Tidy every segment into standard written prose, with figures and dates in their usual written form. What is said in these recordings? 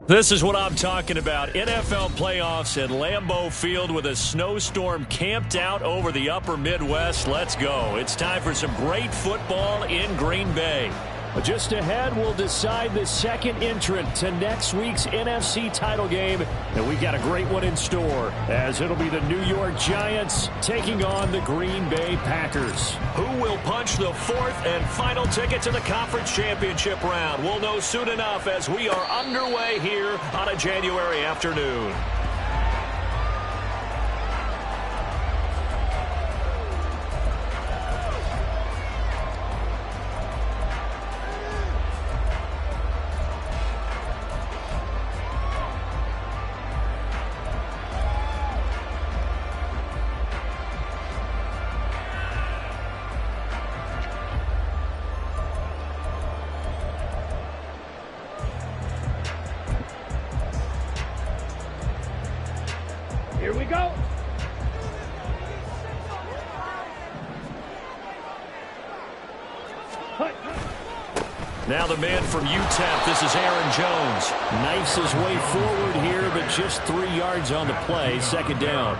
This is what I'm talking about. NFL playoffs at Lambeau Field with a snowstorm camped out over the upper Midwest. Let's go. It's time for some great football in Green Bay. Just ahead, we'll decide the second entrant to next week's NFC title game. And we've got a great one in store, as it'll be the New York Giants taking on the Green Bay Packers. Who will punch the fourth and final ticket to the conference championship round? We'll know soon enough as we are underway here on a January afternoon. Here we go. Now the man from UTEP, this is Aaron Jones. Knifes his way forward here, but just 3 yards on the play, second down.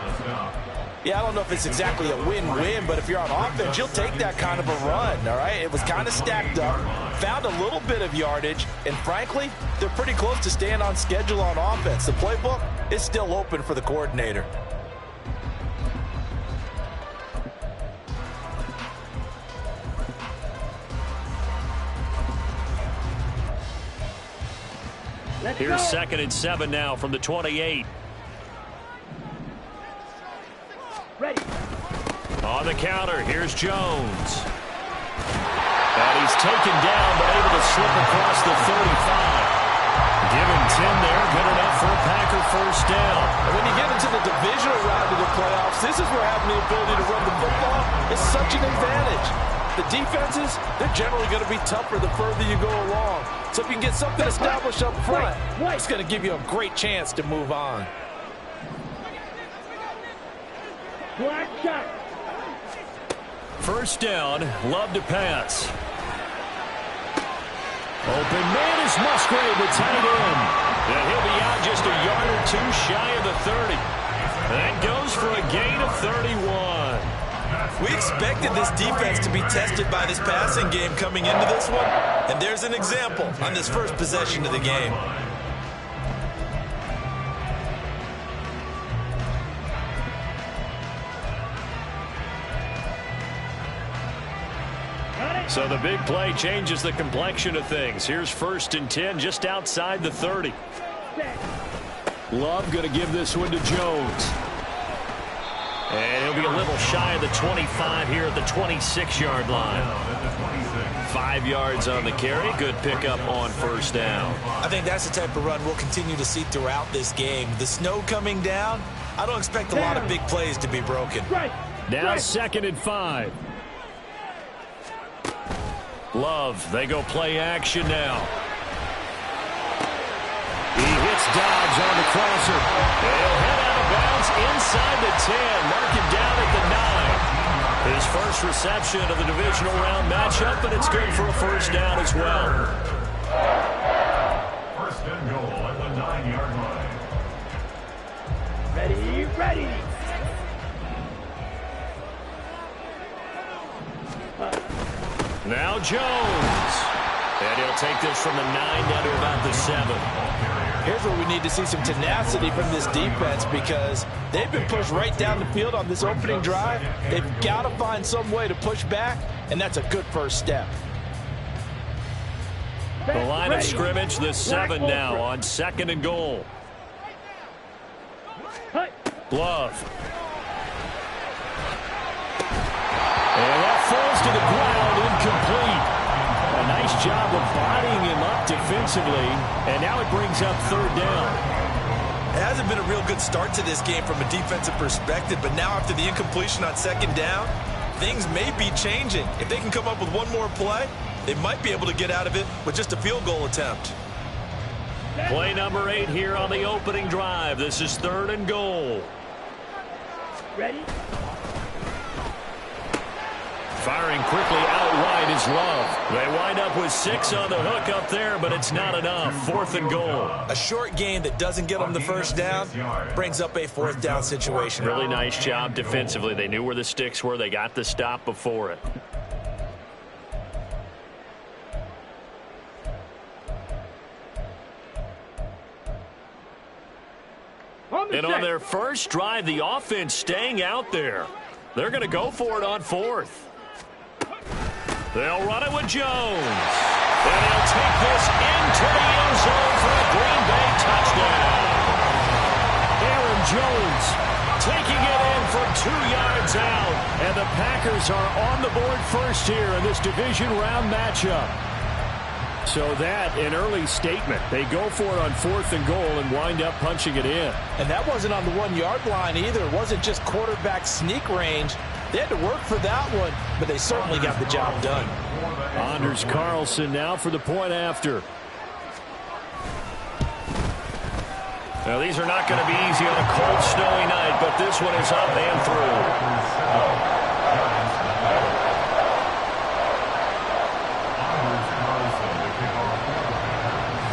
Yeah, I don't know if it's exactly a win-win, but if you're on offense, you'll take that kind of a run, all right? It was kind of stacked up, found a little bit of yardage, and frankly, they're pretty close to staying on schedule on offense. The playbook is still open for the coordinator. Here's 2nd and 7 now from the 28. Ready. On the counter, here's Jones. And he's taken down, but able to slip across the 35. Give him 10 there, good enough for a Packer first down. And when you get into the divisional round of the playoffs, this is where having the ability to run the football is such an advantage. The defenses, they're generally going to be tougher the further you go along. So if you can get something established up front, it's going to give you a great chance to move on. Black shot. First down, Love to pass. Open man is Musgrave, the tight end. And he'll be out just a yard or two shy of the 30. That goes for a gain of 31. We expected this defense to be tested by this passing game coming into this one, and there's an example on this first possession of the game. So the big play changes the complexion of things. Here's 1st and 10 just outside the 30. Love going to give this one to Jones. And he'll be a little shy of the 25 here at the 26-yard line. 5 yards on the carry. Good pickup on first down. I think that's the type of run we'll continue to see throughout this game. The snow coming down, I don't expect a lot of big plays to be broken. Now 2nd and 5. Love, they go play action now. He hits Dodge on the crosser. They'll head out of bounds inside the 10. Mark him down at the 9. His first reception of the divisional round matchup, but it's good for a first down as well. First and goal at the 9-yard line. Ready, ready. Now Jones. And he'll take this from the 9 down to about the 7. Here's where we need to see some tenacity from this defense because they've been pushed right down the field on this opening drive. They've got to find some way to push back, and that's a good first step. The line of scrimmage, the 7 now on 2nd and goal. Glove. And that falls to the ground, incomplete. A nice job of bodying him up defensively, and now it brings up 3rd down. It hasn't been a real good start to this game from a defensive perspective, but now after the incompletion on 2nd down, things may be changing. If they can come up with one more play, they might be able to get out of it with just a field goal attempt. Play number 8 here on the opening drive. This is 3rd and goal. Ready? Firing quickly out wide is Love. They wind up with 6 on the hook up there, but it's not enough. 4th and goal. A short game that doesn't get them the first down brings up a 4th down situation. Really nice job defensively. They knew where the sticks were. They got the stop before it. And on their first drive, the offense staying out there. They're going to go for it on 4th. They'll run it with Jones. And he'll take this into the end zone for a Green Bay touchdown. Aaron Jones taking it in from 2 yards out. And the Packers are on the board first here in this division round matchup. So that, an early statement. They go for it on 4th and goal and wind up punching it in. And that wasn't on the 1-yard line either. It wasn't just quarterback sneak range. They had to work for that one, but they certainly got the job done. Anders Carlson now for the point after. Now, these are not going to be easy on a cold, snowy night, but this one is up and through.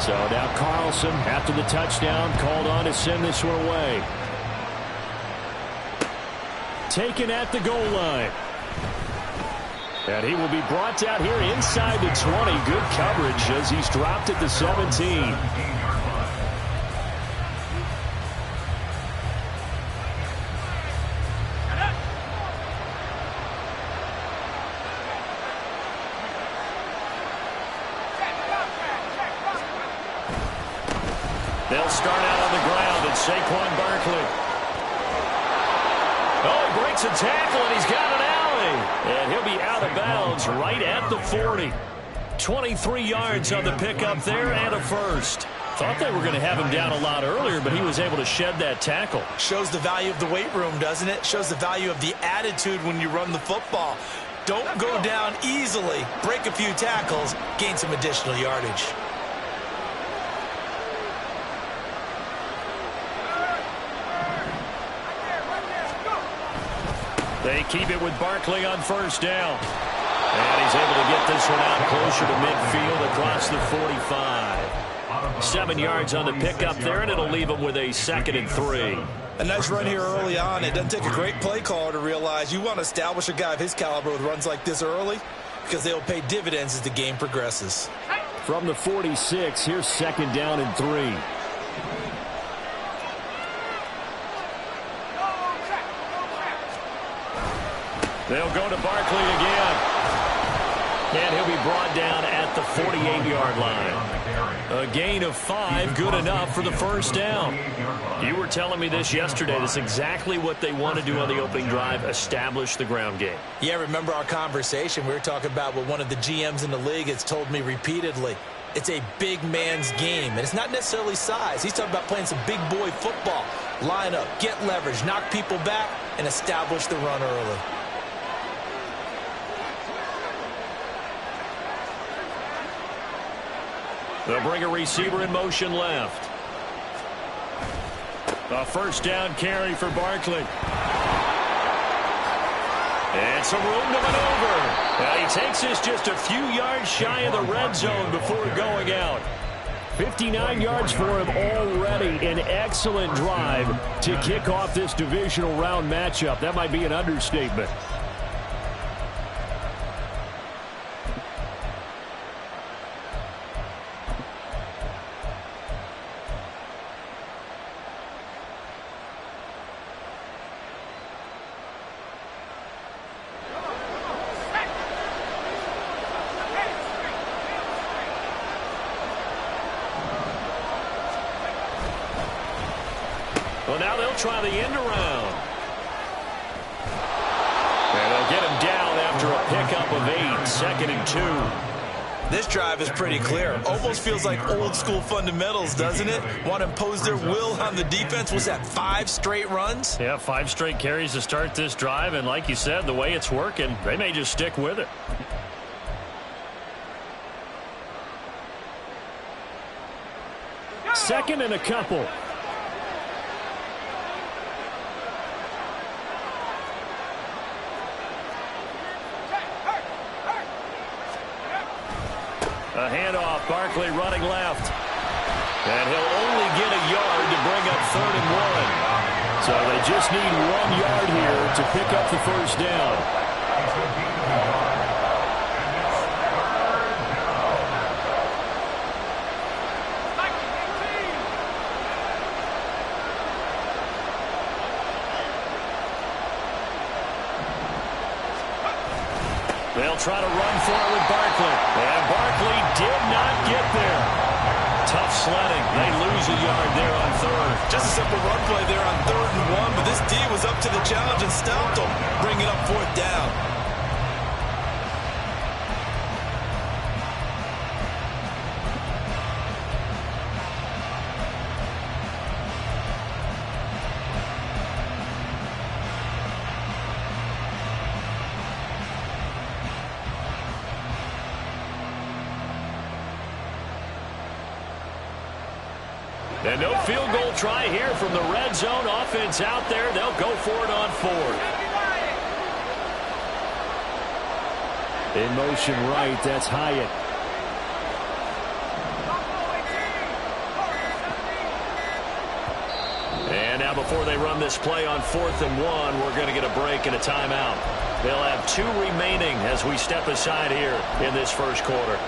So now Carlson, after the touchdown, called on to send this one away. Taken at the goal line. And he will be brought down here inside the 20. Good coverage as he's dropped at the 17. They'll start out on the ground, and Saquon Barkley. Oh, he breaks a tackle, and he's got an alley. And he'll be out of bounds right at the 40. 23 yards on the pickup there and a first. Thought they were going to have him down a lot earlier, but he was able to shed that tackle. Shows the value of the weight room, doesn't it? Shows the value of the attitude when you run the football. Don't go down easily. Break a few tackles. Gain some additional yardage. They keep it with Barkley on first down. And he's able to get this one out closer to midfield across the 45. 7 yards on the pickup there, and it'll leave him with a 2nd and 3. A nice run here early on. It doesn't take a great play caller to realize you want to establish a guy of his caliber with runs like this early because they'll pay dividends as the game progresses. From the 46, here's 2nd down and 3. They'll go to Barkley again. And he'll be brought down at the 48-yard line. A gain of 5, good enough for the first down. You were telling me this yesterday. That's exactly what they want to do on the opening drive, establish the ground game. Yeah, remember our conversation? We were talking about what one of the GMs in the league has told me repeatedly. It's a big man's game, and it's not necessarily size. He's talking about playing some big boy football. Line up, get leverage, knock people back, and establish the run early. They'll bring a receiver in motion left. A first down carry for Barkley. And some room to maneuver. Now he takes this just a few yards shy of the red zone before going out. 59 yards for him already. An excellent drive to kick off this divisional round matchup. That might be an understatement. Well, now they'll try the end around. And they'll get him down after a pickup of 8, 2nd and 2. This drive is pretty clear. Almost feels like old school fundamentals, doesn't it? Want to impose their will on the defense. Was that 5 straight runs? Yeah, 5 straight carries to start this drive. And like you said, the way it's working, they may just stick with it. Second and a couple. A handoff, Barkley running left. And he'll only get a yard to bring up 3rd and 1. So they just need 1 yard here to pick up the first down. They'll try to run for it with Barkley. And Barkley did not get there. Tough sledding. They lose a yard there on 3rd. Just a simple run play there on 3rd and 1, but this D was up to the challenge and stopped them, bringing up 4th down. And no field goal try here from the red zone. Offense out there. They'll go for it on 4th. In motion right, that's Hyatt. And now before they run this play on 4th and 1, we're going to get a break and a timeout. They'll have 2 remaining as we step aside here in this first quarter.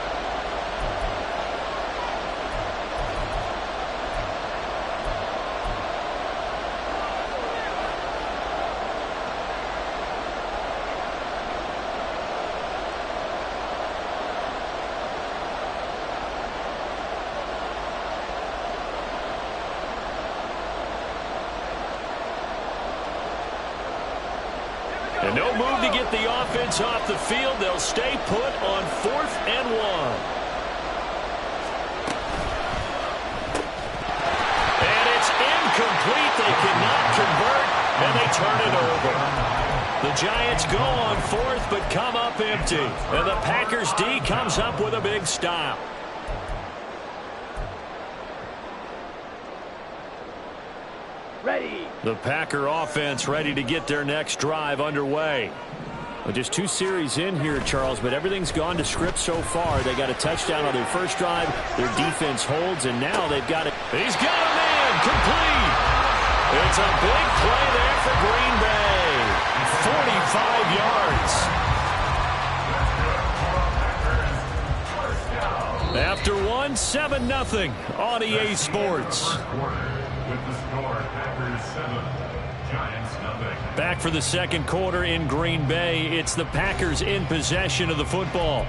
And no move to get the offense off the field. They'll stay put on 4th and 1. And it's incomplete. They cannot convert, and they turn it over. The Giants go on 4th, but come up empty. And the Packers D comes up with a big stop. Ready. The Packer offense ready to get their next drive underway. Well, just 2 series in here, Charles, but everything's gone to script so far. They got a touchdown on their first drive. Their defense holds, and now they've got it. He's got a man complete. It's a big play there for Green Bay. 45 yards. After 1, 7-0 on EA Sports. Back for the second quarter in Green Bay. It's the Packers in possession of the football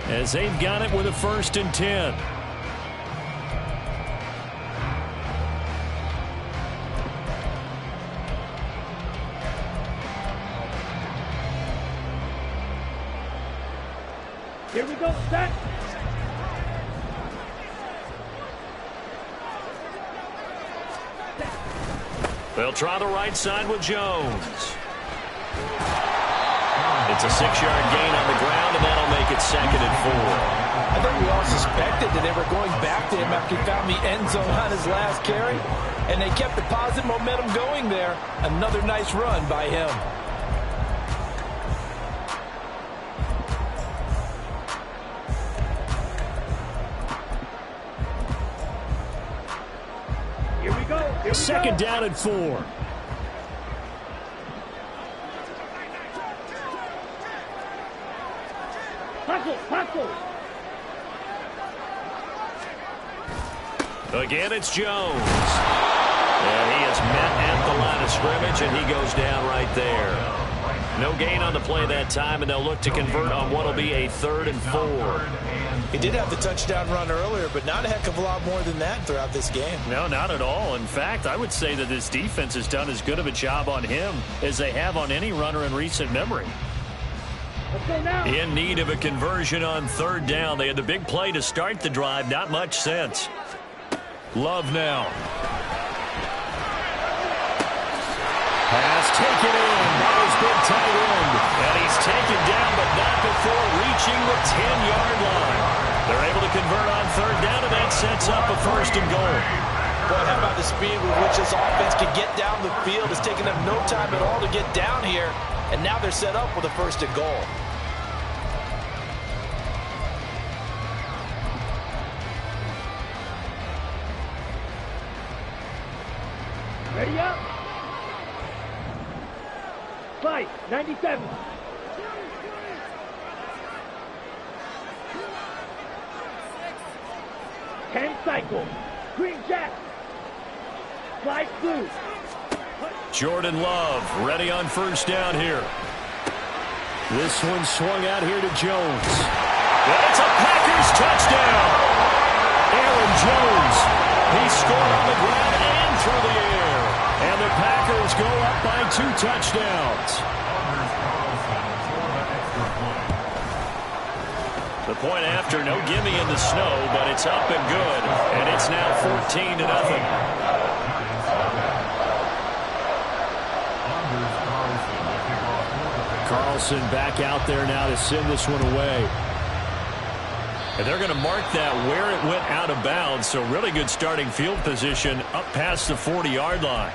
as they've got it with a 1st and 10. Here we go. Set. They'll try the right side with Jones. It's a 6-yard gain on the ground, and that'll make it 2nd and 4. I think we all suspected that they were going back to him after he found the end zone on his last carry, and they kept the positive momentum going there. Another nice run by him. Here we go. Here we 2nd go. down and 4. Hustle. Again, it's Jones. And he is met at the line of scrimmage, and he goes down right there. No gain on the play that time, and they'll look to convert on what will be a 3rd and 4. He did have the touchdown run earlier, but not a heck of a lot more than that throughout this game. No, not at all. In fact, I would say that this defense has done as good of a job on him as they have on any runner in recent memory. Let's go now. In need of a conversion on 3rd down. They had the big play to start the drive. Not much sense. Love now. Pass taken in by his big tight end. And he's taken down, but not before reaching the 10-yard line. They're able to convert on 3rd down, and that sets up a 1st and goal. Boy, how about the speed with which this offense can get down the field? It's taken them no time at all to get down here, and now they're set up with a 1st and goal. Ready up. Fight, 97. Ten cycle. Green jack. Slide through. Jordan Love ready on 1st down here. This one swung out here to Jones. And it's a Packers touchdown. Aaron Jones. He scored on the ground and through the air. And the Packers go up by 2 touchdowns. The point after, no gimme in the snow, but it's up and good. And it's now 14-0. Carlson back out there now to send this one away. And they're going to mark that where it went out of bounds. So really good starting field position up past the 40-yard line.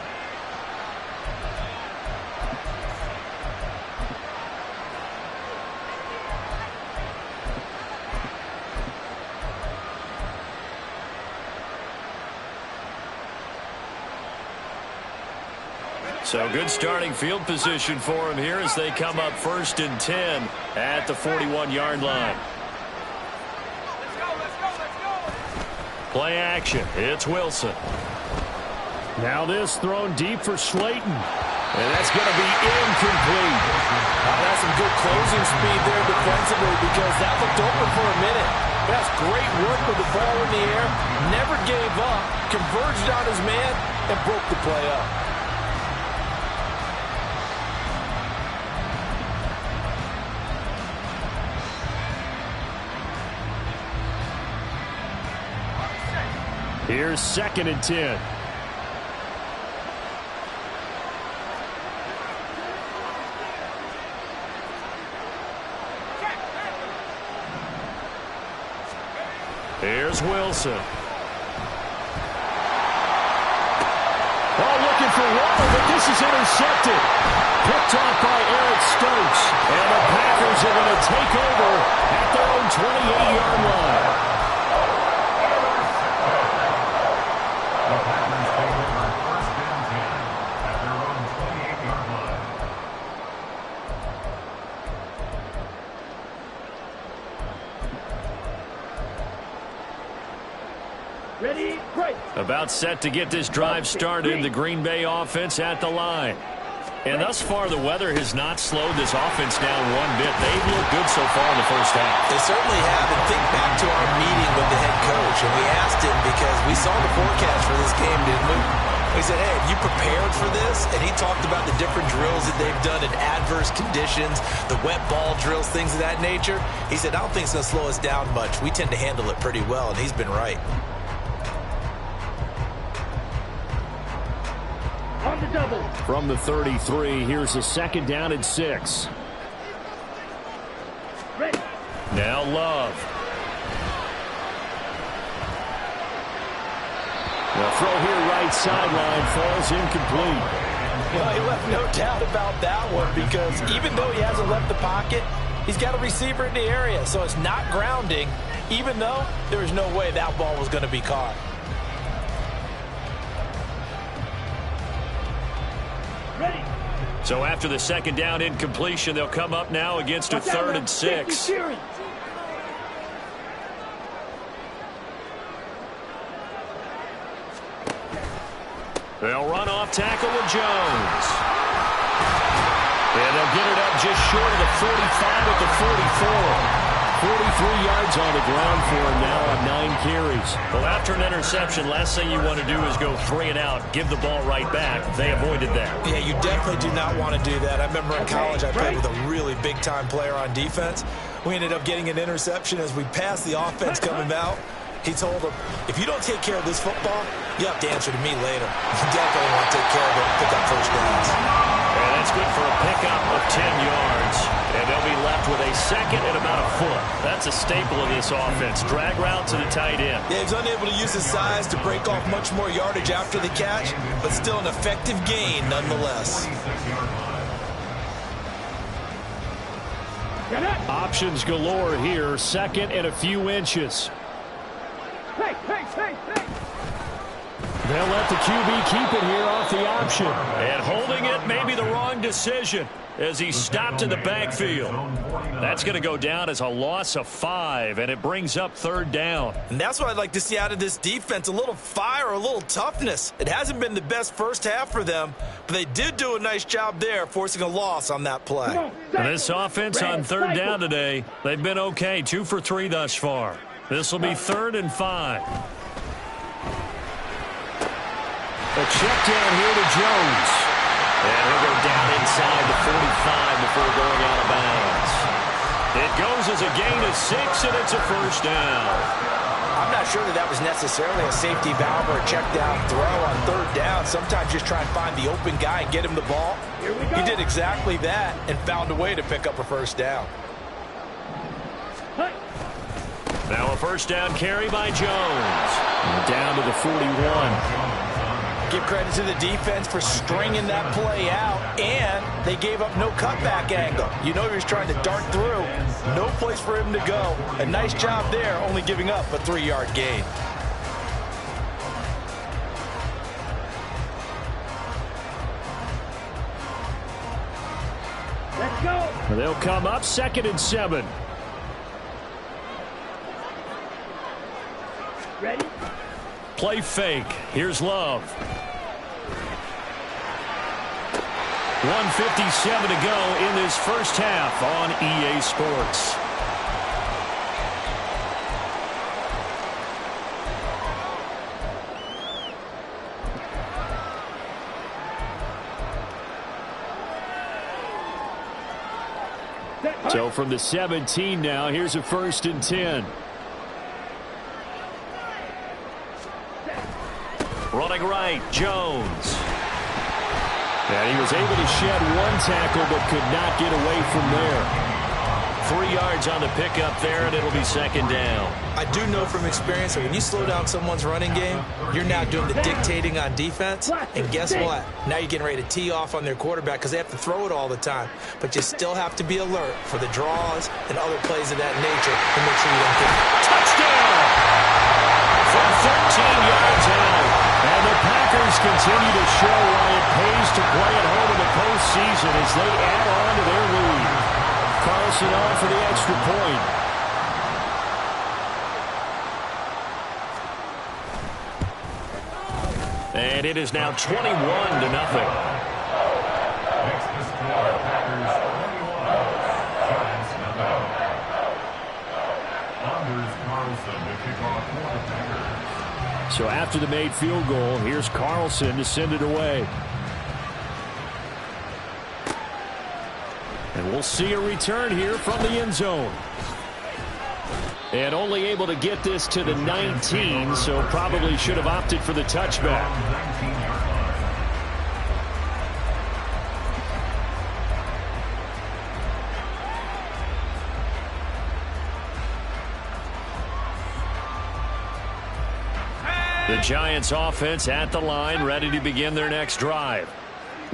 So good starting field position for him here as they come up 1st and 10 at the 41-yard line. Play action. It's Wilson. Now this thrown deep for Slayton. And that's going to be incomplete. That's some good closing speed there defensively because that looked open for a minute. That's great work with the ball in the air. Never gave up. Converged on his man and broke the play up. Here's 2nd and 10. Here's Wilson. Oh, looking for water, but this is intercepted. Picked off by Eric Stokes. And the Packers are going to take over at their own 28-yard line. Ready, break. About set to get this drive started, the Green Bay offense at the line. And thus far, the weather has not slowed this offense down one bit. They've looked good so far in the 1st half. They certainly have. And think back to our meeting with the head coach. And we asked him because we saw the forecast for this game, didn't we? We said, hey, have you prepared for this? And he talked about the different drills that they've done in adverse conditions, the wet ball drills, things of that nature. He said, I don't think it's going to slow us down much. We tend to handle it pretty well, and he's been right. On the double. From the 33, here's a 2nd down and 6. Ready. Now Love. The throw here right sideline falls incomplete. Well, he left no doubt about that one because even though he hasn't left the pocket, he's got a receiver in the area. So it's not grounding, even though there was no way that ball was going to be caught. Ready. So after the 2nd down incompletion, they'll come up now against a 3rd and 6. They'll run off tackle with Jones. And they'll get it up just short of the 45 at the 44. 43 yards on the ground for him now on 9 carries. Well, after an interception, last thing you want to do is go 3 and out, give the ball right back. They avoided that. Yeah, you definitely do not want to do that. I remember in college I played with a really big-time player on defense. We ended up getting an interception as we passed the offense coming out. He told him, if you don't take care of this football, you have to answer to me later. You definitely want to take care of it and pick up first downs. And that's good for a pickup of 10 yards. And they'll be left with a second and about a foot. That's a staple of this offense. Drag route to the tight end. Yeah, he's unable to use his size to break off much more yardage after the catch, but still an effective gain nonetheless. Options galore here. Second and a few inches. Hey. They'll let the QB keep it here off the option. And holding it may be the wrong decision as he stopped in the backfield. That's going to go down as a loss of 5, and it brings up 3rd down. And that's what I'd like to see out of this defense, a little fire, a little toughness. It hasn't been the best first half for them, but they did do a nice job there, forcing a loss on that play. And this offense on 3rd down today, they've been okay, 2 for 3 thus far. This will be 3rd and 5. A check down here to Jones. And he'll go down inside the 45 before going out of bounds. It goes as a gain of 6, and it's a first down. I'm not sure that was necessarily a safety valve or a check down throw on 3rd down. Sometimes just try and find the open guy and get him the ball. He did exactly that and found a way to pick up a first down. Now a first down carry by Jones. Down to the 41. Give credit to the defense for stringing that play out, and they gave up no cutback angle. You know he was trying to dart through. No place for him to go. A nice job there, only giving up a 3-yard gain. Let's go. They'll come up 2nd and 7. Ready? Play fake. Here's Love. 1:57 to go in this first half on EA Sports. So from the 17 now, here's a 1st and 10. Running right, Jones. And he was able to shed 1 tackle but could not get away from there. 3 yards on the pickup there, and it'll be 2nd down. I do know from experience that when you slow down someone's running game, you're now doing the dictating on defense. And guess what? Now you're getting ready to tee off on their quarterback because they have to throw it all the time. But you still have to be alert for the draws and other plays of that nature to make sure you don't get it. Touchdown! From 13 yards out. And the Packers continue to show why it pays to play at home in the postseason as they add on to their lead. Carlson on for the extra point. And it is now 21-0. Makes the score Packers 21, Giants 0. Anders Carlson to kick off for the Packers. So after the made field goal, here's Carlson to send it away. And we'll see a return here from the end zone. And only able to get this to the 19, so probably should have opted for the touchback. The Giants offense at the line, ready to begin their next drive.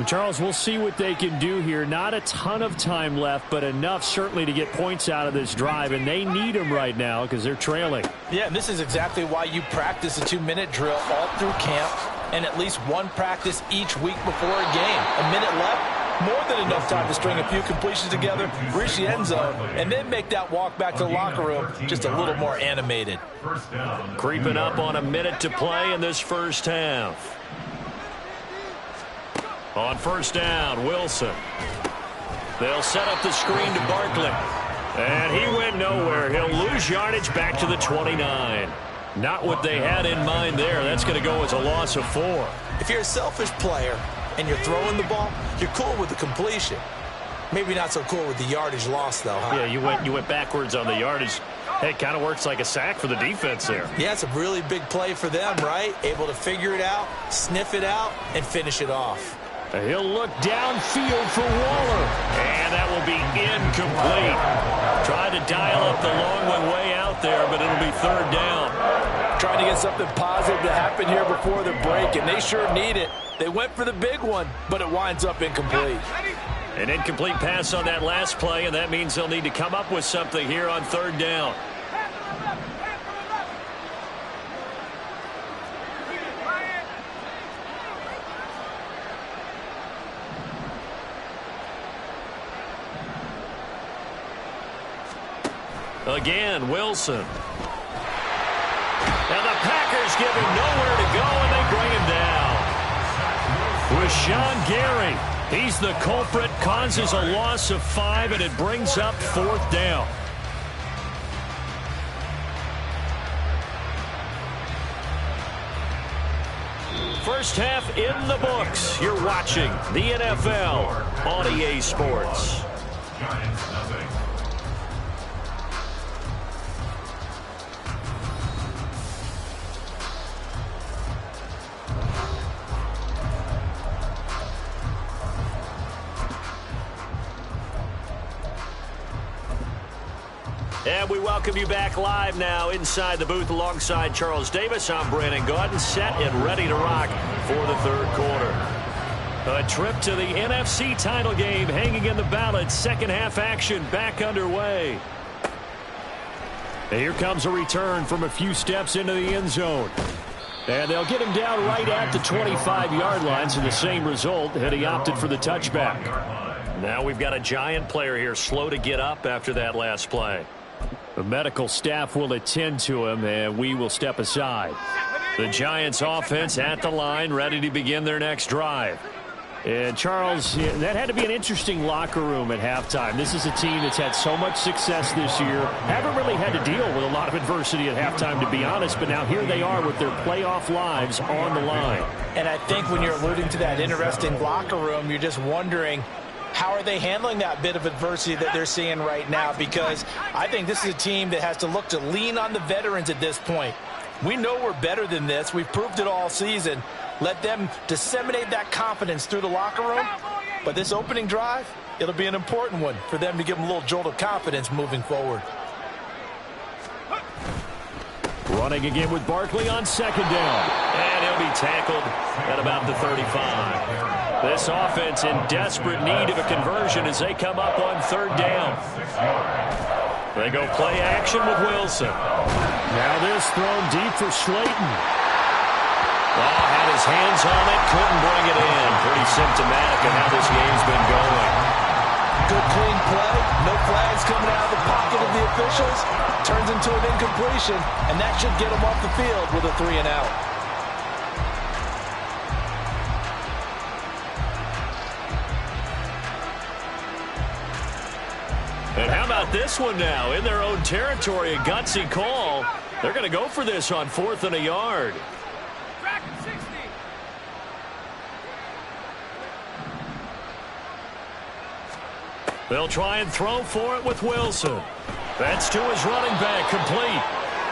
Charles, we'll see what they can do here. Not a ton of time left, but enough certainly to get points out of this drive, and they need them right now because they're trailing. Yeah, and this is exactly why you practice a 2-minute drill all through camp and at least one practice each week before a game. A minute left, more than enough time to string a few completions together, reach the end zone, and then make that walk back to the locker room just a little more animated. Creeping up on a minute to play in this first half. On first down, Wilson. They'll set up the screen to Barkley. And he went nowhere. He'll lose yardage back to the 29. Not what they had in mind there. That's going to go as a loss of 4. If you're a selfish player and you're throwing the ball, you're cool with the completion. Maybe not so cool with the yardage loss, though, huh? Yeah, you went backwards on the yardage. Hey, it kind of works like a sack for the defense there. Yeah, it's a really big play for them, right? Able to figure it out, sniff it out, and finish it off. He'll look downfield for Waller. And that will be incomplete. Tried to dial up the long one way out there, but it'll be third down. Trying to get something positive to happen here before the break, and they sure need it. They went for the big one, but it winds up incomplete. An incomplete pass on that last play, and that means they'll need to come up with something here on third down. Again, Wilson. And the Packers give him nowhere to go, and they bring him down. Rashawn Gary, he's the culprit, causes a loss of 5, and it brings up fourth down. First half in the books. You're watching the NFL on EA Sports. Giants nothing. And we welcome you back live now inside the booth alongside Charles Davis. I'm Brandon Gaudin, set and ready to rock for the third quarter. A trip to the NFC title game hanging in the balance. Second half action back underway. And here comes a return from a few steps into the end zone. And they'll get him down right at the 25-yard line, so the same result, and he opted for the touchback. Now we've got a Giant player here slow to get up after that last play. The medical staff will attend to him, and we will step aside. The Giants offense at the line, ready to begin their next drive. And, Charles, that had to be an interesting locker room at halftime. This is a team that's had so much success this year. Haven't really had to deal with a lot of adversity at halftime, to be honest, but now here they are with their playoff lives on the line. And I think when you're alluding to that interesting locker room, you're just wondering, how are they handling that bit of adversity that they're seeing right now? Because I think this is a team that has to look to lean on the veterans at this point. We know we're better than this. We've proved it all season. Let them disseminate that confidence through the locker room. But this opening drive, it'll be an important one for them to give them a little jolt of confidence moving forward. Running again with Barkley on second down. And he'll be tackled at about the 35. This offense in desperate need of a conversion as they come up on third down. They go play action with Wilson. Now this thrown deep for Slayton. Oh, had his hands on it, couldn't bring it in. Pretty symptomatic of how this game's been going. Good clean play. No flags coming out of the pocket of the officials. Turns into an incompletion, and that should get him off the field with a 3-and-out. And how about this one now? In their own territory, a gutsy call. They're going to go for this on 4th and a yard. They'll try and throw for it with Wilson. That's to his running back, complete.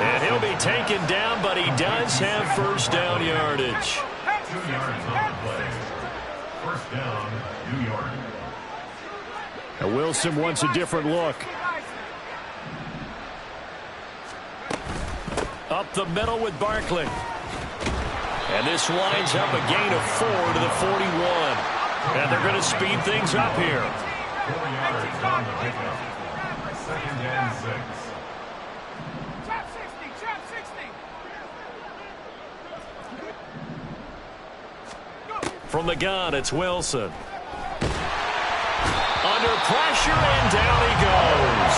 And he'll be taken down, but he does have first down yardage. 2 yards on the play. First down, New York. And Wilson wants a different look. Up the middle with Barkley. And this winds up a gain of 4 to the 41. And they're going to speed things up here. 4 yards on the pickup. Second and 6. From the gun, it's Wilson. Under pressure, and down he goes.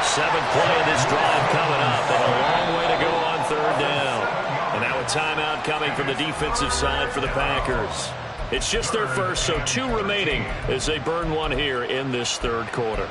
7th play of this drive coming up, and a long way to go on third down. And now a timeout coming from the defensive side for the Packers. It's just their first, so 2 remaining as they burn one here in this third quarter.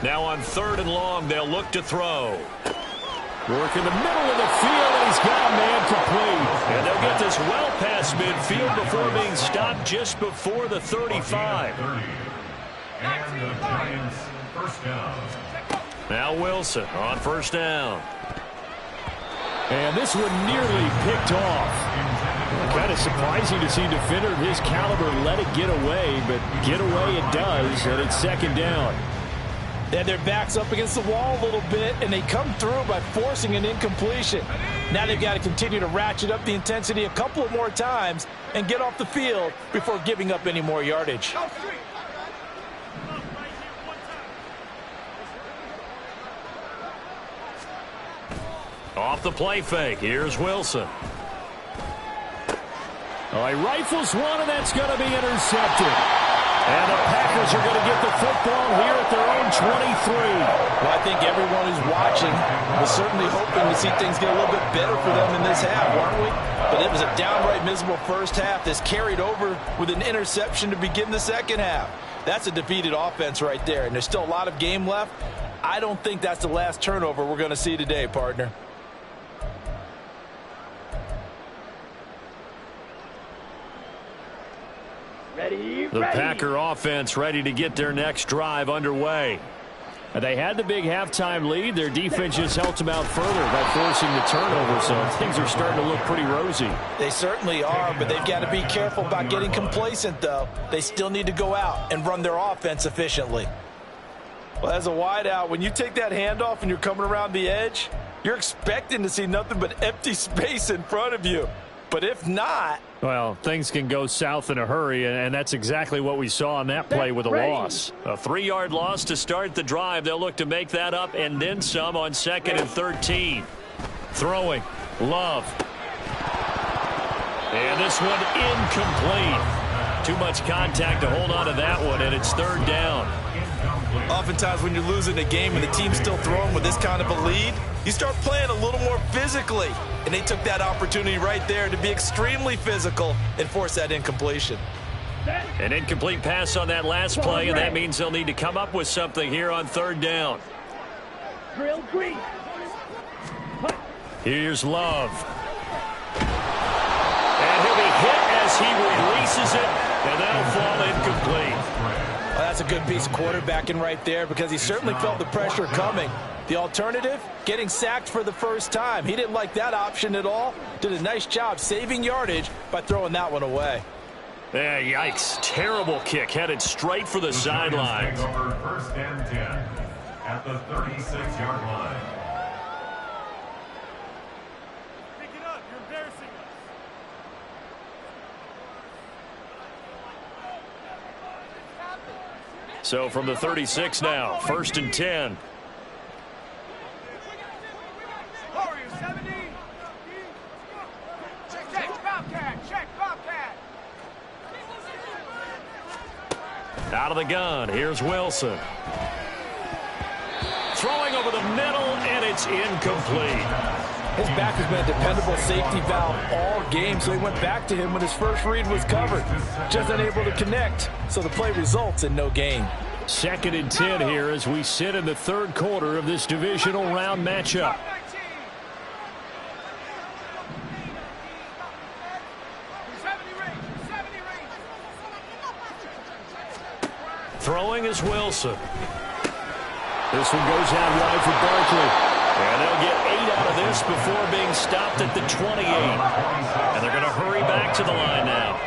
Now on 3rd and long, they'll look to throw. Work in the middle of the field, and he's got a man complete. And they'll get this well past midfield before being stopped just before the 35. And the Giants first down. Now Wilson on 1st down. And this one nearly picked off. Kind of surprising to see a defender of his caliber let it get away, but get away it does, and it's 2nd down. They had their backs up against the wall a little bit, and they come through by forcing an incompletion. Now they've got to continue to ratchet up the intensity a couple of more times and get off the field before giving up any more yardage. Off the play fake. Here's Wilson. Oh, he rifles one, and that's going to be intercepted. And the Packers are going to get the football here at their own 23. Well, I think everyone who's watching was certainly hoping to see things get a little bit better for them in this half, weren't we? But it was a downright miserable first half. This carried over with an interception to begin the second half. That's a defeated offense right there, and there's still a lot of game left. I don't think that's the last turnover we're going to see today, partner. The Packer offense ready to get their next drive underway. They had the big halftime lead. Their defense just helped them out further by forcing the turnover, so things are starting to look pretty rosy. They certainly are, but they've got to be careful about getting complacent, though. They still need to go out and run their offense efficiently. Well, as a wideout, when you take that handoff and you're coming around the edge, you're expecting to see nothing but empty space in front of you. But if not... Well, things can go south in a hurry, and that's exactly what we saw on that play with a loss. A 3-yard loss to start the drive. They'll look to make that up and then some on 2nd and 13. Throwing. Love. And this one incomplete. Too much contact to hold on to that one, and it's 3rd down. Oftentimes when you're losing a game and the team's still throwing with this kind of a lead, you start playing a little more physically. And they took that opportunity right there to be extremely physical and force that incompletion. An incomplete pass on that last play, and that means they'll need to come up with something here on 3rd down. Drill green. Here's Love. And he'll be hit as he releases it, and that'll fall incomplete. Well, that's a good piece of quarterbacking right there because he certainly felt the pressure coming. The alternative, getting sacked for the first time. He didn't like that option at all. Did a nice job saving yardage by throwing that one away. Yeah, yikes. Terrible kick. Headed straight for the sideline. 1st and 10 at the 36-yard line. Pick it up. You're embarrassing us. So from the 36 now, 1st and 10. Out of the gun, here's Wilson. Throwing over the middle, and it's incomplete. His back has been a dependable safety valve all game, so he went back to him when his first read was covered. Just unable to connect, so the play results in no gain. 2nd and 10 here as we sit in the 3rd quarter of this divisional round matchup. Throwing is Wilson. This one goes out wide for Barkley. And they'll get 8 out of this before being stopped at the 28. And they're going to hurry back to the line now.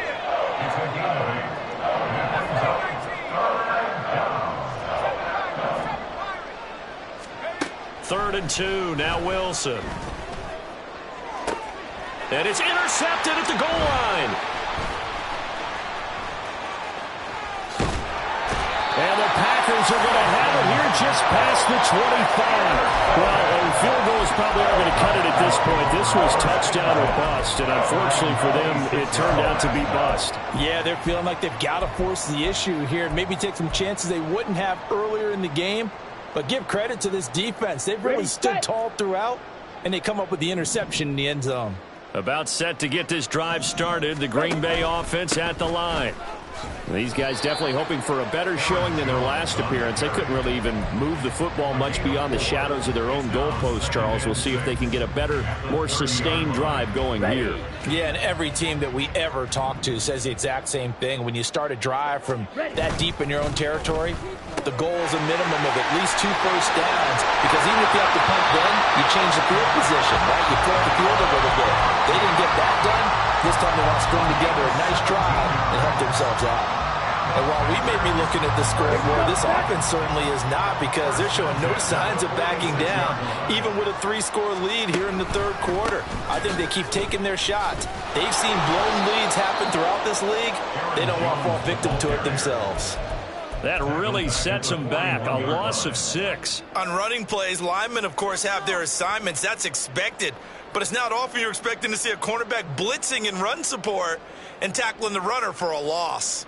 3rd and 2. Now Wilson. And it's intercepted at the goal line. And the Packers are going to have it here just past the 25. Well, a field goal is probably not going to cut it at this point. This was touchdown or bust, and unfortunately for them, it turned out to be bust. Yeah, they're feeling like they've got to force the issue here and maybe take some chances they wouldn't have earlier in the game. But give credit to this defense. They've really stood tall throughout, and they come up with the interception in the end zone. About set to get this drive started, the Green Bay offense at the line. These guys definitely hoping for a better showing than their last appearance. They couldn't really even move the football much beyond the shadows of their own goalpost, Charles. We'll see if they can get a better, more sustained drive going here. Yeah, and every team that we ever talk to says the exact same thing. When you start a drive from that deep in your own territory, the goal is a minimum of at least 2 first downs, because even if you have to punt then, you change the field position, right? You flip the field a little bit. They didn't get that done. This time they want to string together a nice drive and help themselves out. And while we may be looking at the scoreboard, this offense certainly is not, because they're showing no signs of backing down, even with a 3-score lead here in the third quarter. I think they keep taking their shots. They've seen blown leads happen throughout this league. They don't want to fall victim to it themselves. That really sets them back. A loss of 6. On running plays, linemen, of course, have their assignments. That's expected. But it's not often you're expecting to see a cornerback blitzing in run support and tackling the runner for a loss.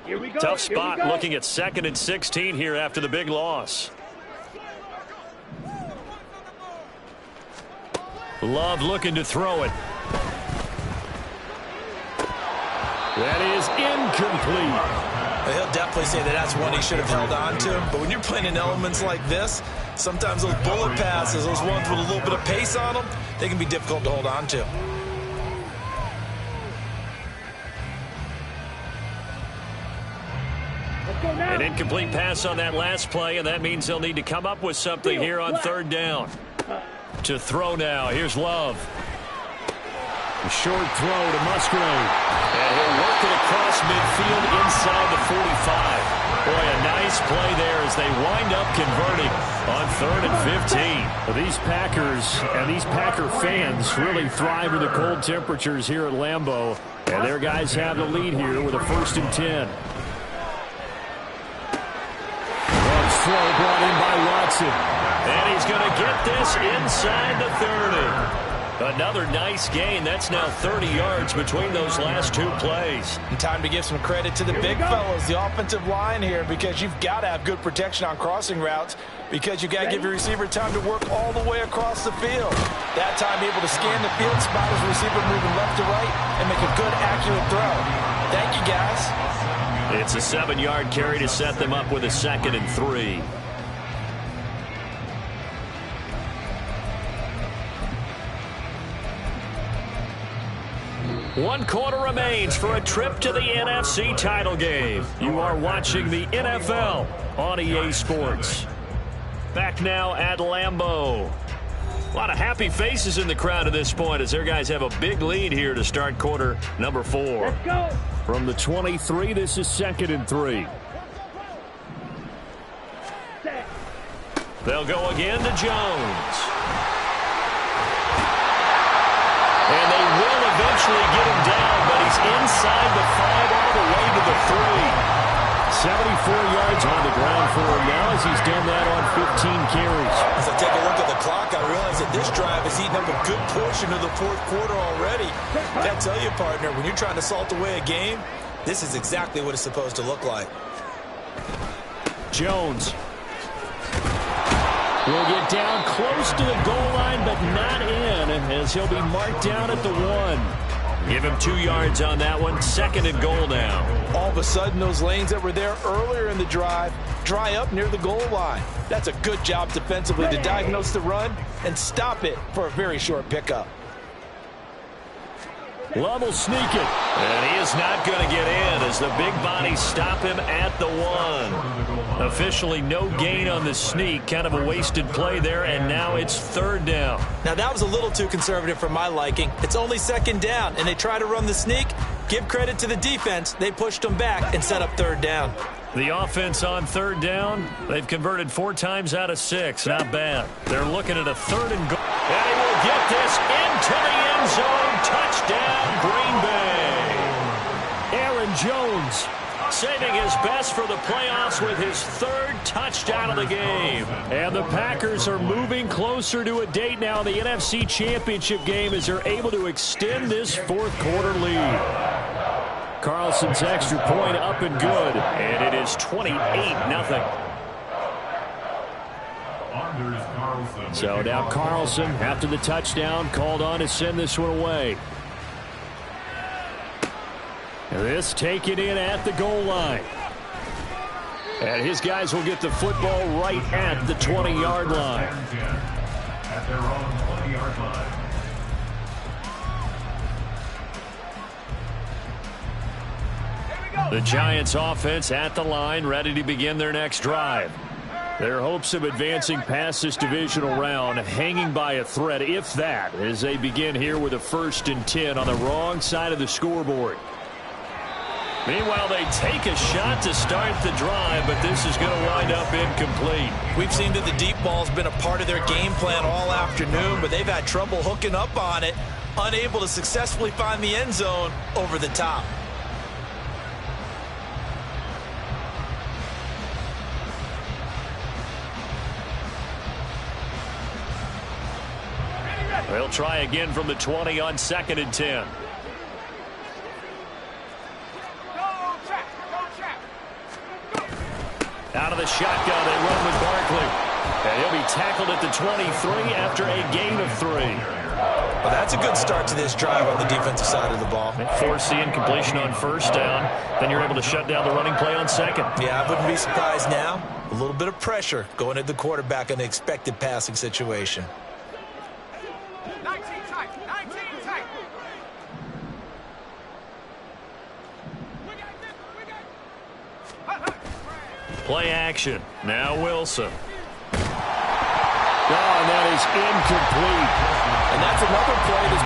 Here we go. Tough spot looking at 2nd and 16 here after the big loss. Love looking to throw it. That is incomplete. He'll definitely say that that's one he should have held on to. But when you're playing in elements like this, sometimes those bullet passes, those ones with a little bit of pace on them, they can be difficult to hold on to. An incomplete pass on that last play, and that means they'll need to come up with something here on 3rd down. To throw now. Here's Love. A short throw to Musgrave. And he'll work it across midfield inside the 45. Boy, a nice play there as they wind up converting on 3rd and 15. Well, these Packers and these Packer fans really thrive in the cold temperatures here at Lambeau. And their guys have the lead here with a 1st and 10. Throw brought in by Watson. And he's going to get this inside the 30. Another nice gain. That's now 30 yards between those last 2 plays. And time to give some credit to the big fellas, the offensive line here, because you've got to have good protection on crossing routes, because you've got to give your receiver time to work all the way across the field. That time able to scan the field, spot his receiver moving left to right, and make a good, accurate throw. Thank you, guys. It's a 7-yard carry to set them up with a 2nd and 3. One quarter remains for a trip to the NFC title game. You are watching the NFL on EA Sports. Back now at Lambeau. A lot of happy faces in the crowd at this point as their guys have a big lead here to start quarter number 4. Let's go. From the 23, this is 2nd and 3. They'll go again to Jones. And they will eventually get him down, but he's inside the 5 all the way to the 3. 74 yards on the ground for him now as he's done that on 15 carries. As I take a look at the clock, I realize that this drive has eaten up a good portion of the 4th quarter already. I gotta tell you, partner, when you're trying to salt away a game, this is exactly what it's supposed to look like. Jones will get down close to the goal line, but not in, as he'll be marked down at the 1. Give him 2 yards on that one. 2nd and goal now. All of a sudden, those lanes that were there earlier in the drive dry up near the goal line. That's a good job defensively to diagnose the run and stop it for a very short pickup. Love will sneak it. And he is not going to get in as the big bodies stop him at the 1. Officially no gain on the sneak. Kind of a wasted play there, and now it's 3rd down. Now, that was a little too conservative for my liking. It's only 2nd down, and they try to run the sneak. Give credit to the defense. They pushed them back and set up 3rd down. The offense on third down, they've converted 4 times out of 6. Not bad. They're looking at a 3rd and goal. And he will get this into the end zone. Touchdown, Green Bay. Aaron Jones saving his best for the playoffs with his 3rd touchdown of the game. And the Packers are moving closer to a date now in the NFC Championship game as they're able to extend this 4th quarter lead. Carlson's extra point up and good, and it is 28-0. So now Carlson, after the touchdown, called on to send this one away. This taken in at the goal line. And his guys will get the football right at the 20-yard line. At their own 20-yard line. The Giants offense at the line, ready to begin their next drive. Their hopes of advancing past this divisional round hanging by a thread, if that, as they begin here with a 1st and 10 on the wrong side of the scoreboard. Meanwhile, they take a shot to start the drive, but this is going to wind up incomplete. We've seen that the deep ball's been a part of their game plan all afternoon, but they've had trouble hooking up on it, unable to successfully find the end zone over the top. They'll try again from the 20 on 2nd and 10. Out of the shotgun, they run with Barkley. And he'll be tackled at the 23 after a gain of 3. Well, that's a good start to this drive on the defensive side of the ball. Force the incompletion on 1st down. Then you're able to shut down the running play on 2nd. Yeah, I wouldn't be surprised now. A little bit of pressure going at the quarterback in the expected passing situation. 19 tight. 19 tight. Play action. Now Wilson. Oh, and that is incomplete. And that's another play that's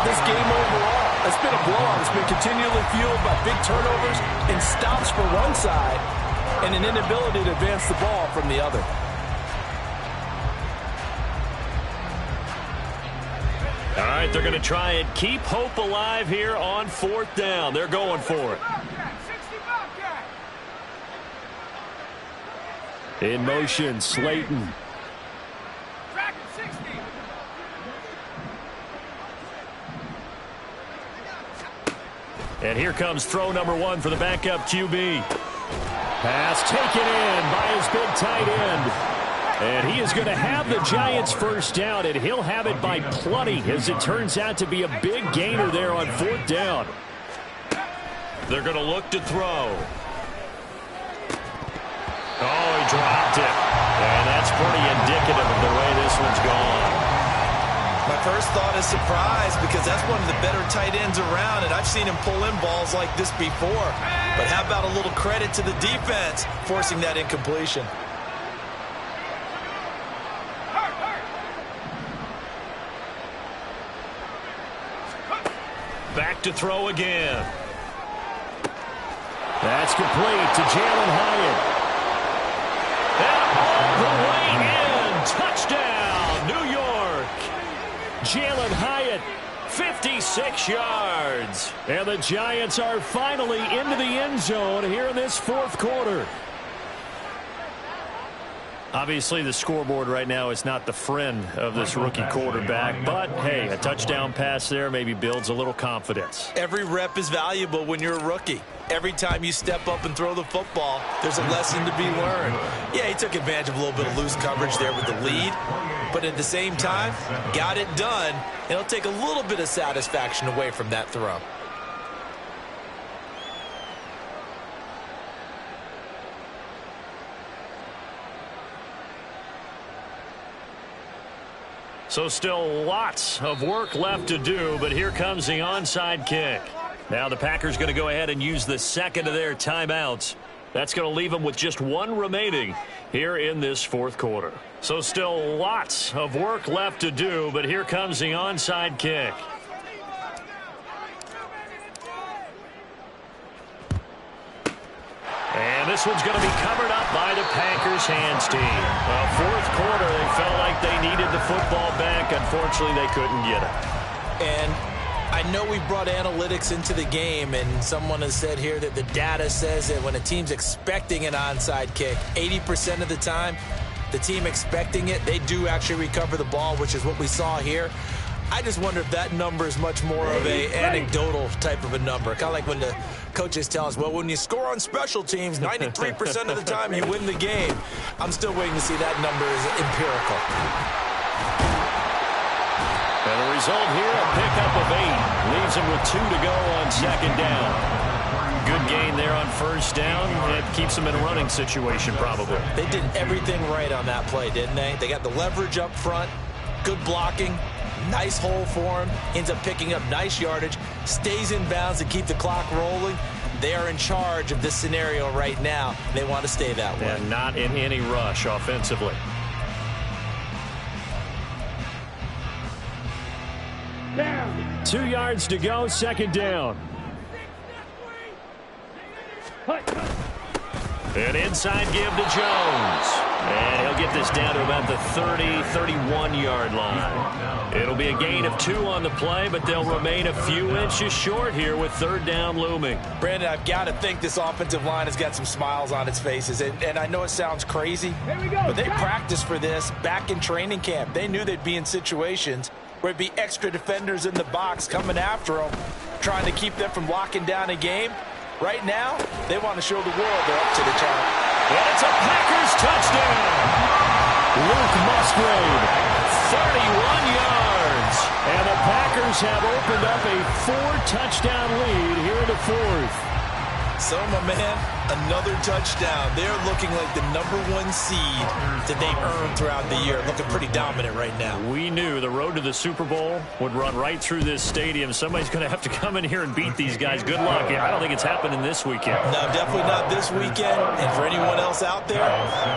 this game overall. It's been a blowout. It's been continually fueled by big turnovers and stops for one side and an inability to advance the ball from the other. All right, they're going to try and keep hope alive here on 4th down. They're going for it. In motion, Slayton. And here comes throw number 1 for the backup QB. Pass taken in by his big tight end. And he is going to have the Giants' 1st down, and he'll have it by plenty, as it turns out to be a big gainer there on 4th down. They're going to look to throw. Oh, he dropped it. And that's pretty indicative of the way this one's gone. My first thought is surprise, because that's one of the better tight ends around, and I've seen him pull in balls like this before. But how about a little credit to the defense forcing that incompletion? Back to throw again. That's complete to Jalen Hyatt. And all the way in. Touchdown, New York. Jalen Hyatt, 56 yards. And the Giants are finally into the end zone here in this 4th quarter. Obviously, the scoreboard right now is not the friend of this rookie quarterback. But, hey, a touchdown pass there maybe builds a little confidence. Every rep is valuable when you're a rookie. Every time you step up and throw the football, there's a lesson to be learned. Yeah, he took advantage of a little bit of loose coverage there with the lead. But at the same time, got it done. And it'll take a little bit of satisfaction away from that throw. So still lots of work left to do, but here comes the onside kick. Now the Packers going to go ahead and use the 2nd of their timeouts. That's going to leave them with just one remaining here in this fourth quarter. So still lots of work left to do, but here comes the onside kick. And this one's going to be covered up by the Packers hands team. Well, fourth quarter, they felt like they needed the football back. Unfortunately, they couldn't get it. And I know we brought analytics into the game, and someone has said here that the data says that when a team's expecting an onside kick, 80% of the time, the team expecting it, they do actually recover the ball, which is what we saw here. I just wonder if that number is much more of a anecdotal type of a number. Kind of like when the coaches tell us, well, when you score on special teams, 93% of the time you win the game. I'm still waiting to see that number is empirical. And the result here, a pickup of 8. Leaves them with 2 to go on second down. Good gain there on first down. It keeps them in a running situation, probably. They did everything right on that play, didn't they? They got the leverage up front, good blocking, nice hole for him, ends up picking up nice yardage, stays in bounds to keep the clock rolling. They are in charge of this scenario right now. They want to stay that way. And not in any rush offensively. Down. 2 yards to go, second down. An inside give to Jones. And he'll get this down to about the 30, 31-yard line. It'll be a gain of 2 on the play, but they'll remain a few inches short here with third down looming. Brandon, I've got to think this offensive line has got some smiles on its faces. And I know it sounds crazy, but they practiced for this back in training camp. They knew they'd be in situations where it'd be extra defenders in the box coming after them, trying to keep them from locking down a game. Right now, they want to show the world they're up to the challenge. And it's a Packers touchdown. Luke Musgrave, 31 yards. and the Packers have opened up a 4-touchdown lead here in the fourth. So, my man, another touchdown. They're looking like the #1 seed that they earned throughout the year. Looking pretty dominant right now. We knew the road to the Super Bowl would run right through this stadium. Somebody's going to have to come in here and beat these guys. Good luck. I don't think it's happening this weekend. No, definitely not this weekend. And for anyone else out there,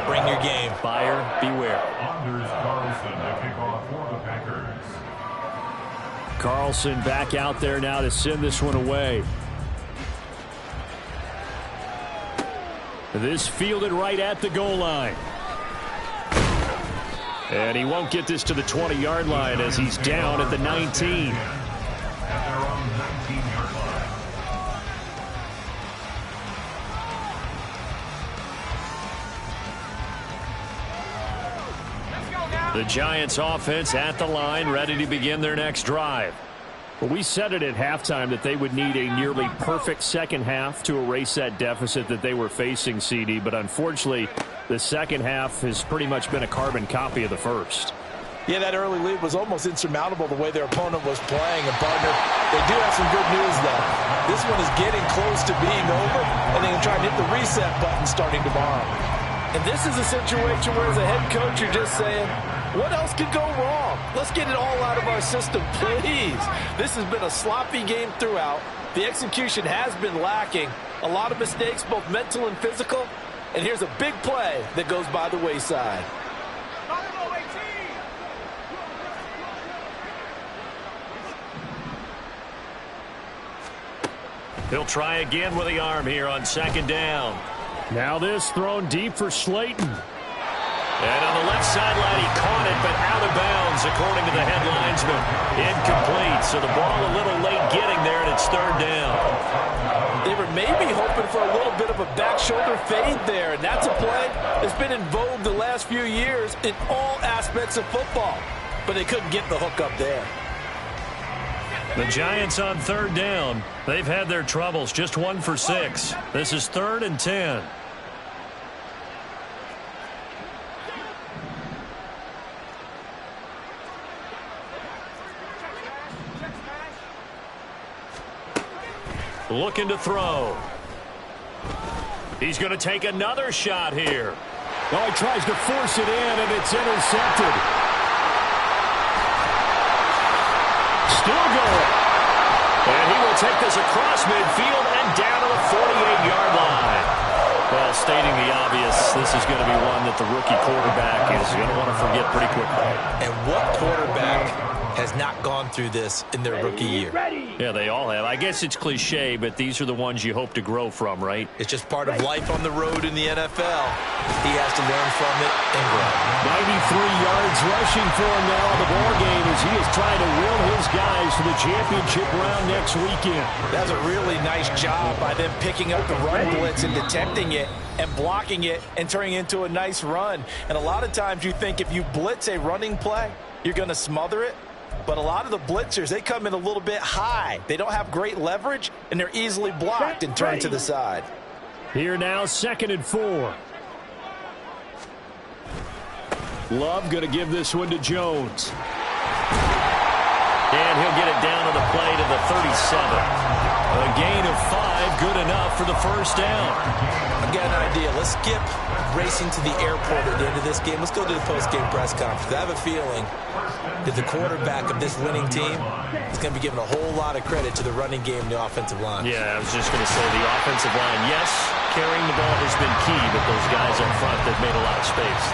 bring your game. Buyer beware. Anders Carlson to kick off for the Packers. Carlson back out there now to send this one away. This fielded right at the goal line. And he won't get this to the 20-yard line as he's down at the 19. At their own 19-yard line. The Giants offense at the line, ready to begin their next drive. Well, we said it at halftime that they would need a nearly perfect second half to erase that deficit that they were facing, CD. But unfortunately, the second half has pretty much been a carbon copy of the first. Yeah, that early lead was almost insurmountable the way their opponent was playing. And, partner, they do have some good news, though. This one is getting close to being over, and they can try and hit the reset button starting tomorrow. And this is a situation where, as a head coach, you're just saying, what else could go wrong? Let's get it all out of our system, please. This has been a sloppy game throughout. The execution has been lacking. A lot of mistakes, both mental and physical. And here's a big play that goes by the wayside. He'll try again with the arm here on second down. Now this thrown deep for Slayton. And on the left sideline, he caught it, but out of bounds, according to the head linesman. Incomplete, so the ball a little late getting there, and it's third down. They were maybe hoping for a little bit of a back shoulder fade there, and that's a play that's been in vogue the last few years in all aspects of football. But they couldn't get the hook up there. The Giants on third down. They've had their troubles, just 1 for 6. This is 3rd and 10. Looking to throw. He's going to take another shot here. Oh, he tries to force it in, and it's intercepted. Still going. And he will take this across midfield and down to the 48-yard line. Well, is going to be one that the rookie quarterback is going to want to forget pretty quickly. And what quarterback has not gone through this in their rookie year? Yeah, they all have. I guess it's cliche, but these are the ones you hope to grow from, right? It's just part of life on the road in the NFL. He has to learn from it and grow. 93 yards rushing for him now in the ball game as he is trying to will his guys to the championship round next weekend. That's a really nice job by them picking up the run blitz and detecting it and blocking it and turning it into a nice run. And a lot of times you think if you blitz a running play, you're going to smother it. But a lot of the blitzers, they come in a little bit high. They don't have great leverage, and they're easily blocked and turned to the side. Here now, 2nd and 4. Love going to give this one to Jones. And he'll get it down to the play to the 37. A gain of 5, good enough for the first down. I've got an idea. Let's skip racing to the airport at the end of this game. Let's go to the post-game press conference. I have a feeling that the quarterback of this winning team is going to be given a whole lot of credit to the running game and the offensive line. Yeah, I was just going to say the offensive line, yes, carrying the ball has been key, but those guys up front, they've made a lot of space.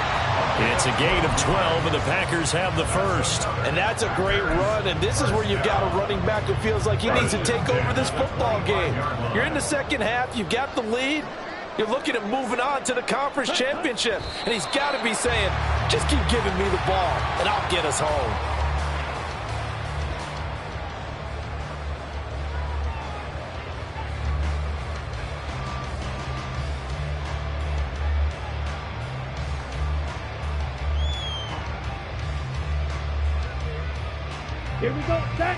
It's a gain of 12, and the Packers have the first. And that's a great run, and this is where you've got a running back who feels like he needs to take over this football game. You're in the second half, you've got the lead, you're looking at moving on to the conference championship, and he's got to be saying, just keep giving me the ball, and I'll get us home. Here we go, set.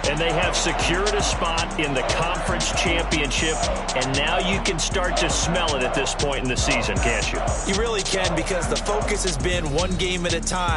And they have secured a spot in the conference championship, and now you can start to smell it at this point in the season, can't you? You really can, because the focus has been one game at a time.